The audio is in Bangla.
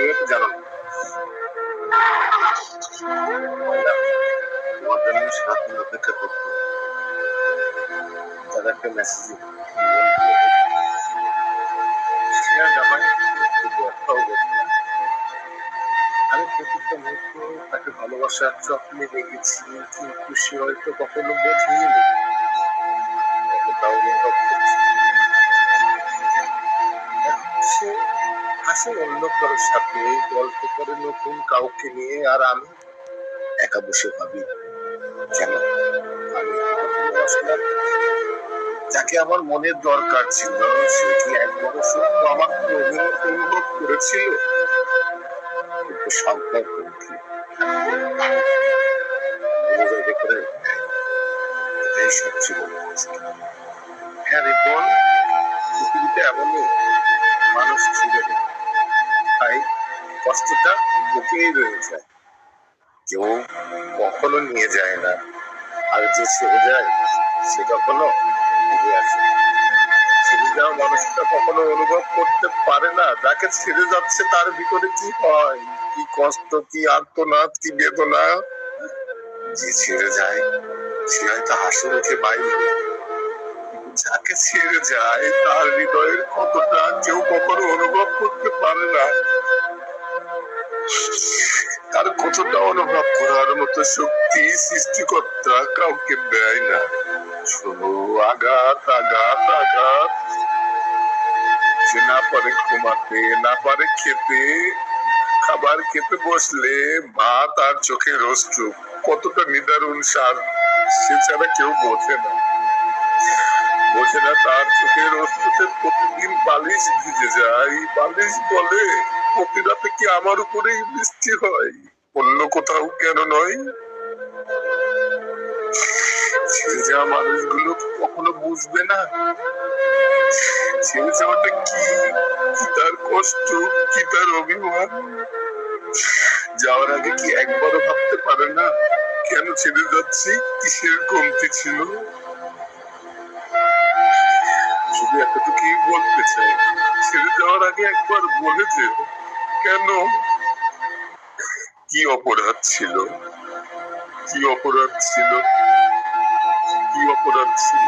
তুমিও তো জানো না। তোমার জন্য সারাদিন অপেক্ষা করতো, তার একটা মেসেজ আমি প্রত্যেকটা মুহূর্ত তাকে ভালোবাসার যত্নে রেখেছি, কিন্তু সে হয়তো কখনো বোঝেনি কতটা অনুভব করছি। সে হাসে অন্য কারোর সাথে, গল্প করে নতুন কাউকে নিয়ে, আর আমি একা বসে ভাবি কেন আমি এতটা ভালোবাসলাম। যাকে আমার মনের দরকার ছিল সে কি একবারও সত্য আমার অনুভব করেছিল? কিন্তু সম্পর্ক মনোযোগ করে এটাই সবচেয়ে বড় কষ্ট। হ্যাঁ রিপন, পৃথিবীতে এমনই মানুষ ছিল, তাই কষ্টটা বুকেই রয়ে যায়, কেউ কখনো নিয়ে যায় না, আর যে ছেড়ে যায় সে কখনো ফিরে আসে। ছেড়ে যাওয়া মানুষটা কখনো অনুভব করতে পারে না যাকে ছেড়ে যাচ্ছে তার ভিতরে কি হয়, কি কষ্ট, কি আর্তনাদ, কি বেদনা। যে ছেড়ে যায় সে হয়তো হাসি মুখে বাইরে, যাকে ছেড়ে যায় তার হৃদয়ের কতটা কেউ কখনো অনুভব করতে পারে না। তার কতটা অনুভব করার মতো শক্তি সৃষ্টিকর্তা কাউকে দেয় না। শুধু আঘাত আঘাত আঘাত। সে না পারে ঘুমাতে, না পারে খেতে, খাবার খেতে বসলে ভাত আর চোখের অশ্রু কতটা নিদারুণ সার সে ছাড়া কেউ বোঝে না। বোঝে না তার চোখের অশ্রুতে প্রতিদিন বালিশ ভিজে যায়। বালিশ বলে প্রতি রাতে কি আমার উপরেই বৃষ্টি হয়, অন্য কোথাও কেন নয়? ছেড়ে যাওয়া মানুষগুলো কখনো বুঝবে না ছেড়ে যাওয়াটা কি, কি তার কষ্ট, কি তার অভিমান। যাওয়ার আগে কি একবারও ভাবতে পারে না কেন ছেড়ে যাচ্ছি, কিসের কমতি ছিল? শুধু এতটুকুই বলতে চাই, ছেড়ে যাওয়ার আগে একবার বলে যে কেন, কি অপরাধ ছিল, কি অপরাধ ছিল, কি অপরাধ ছিল।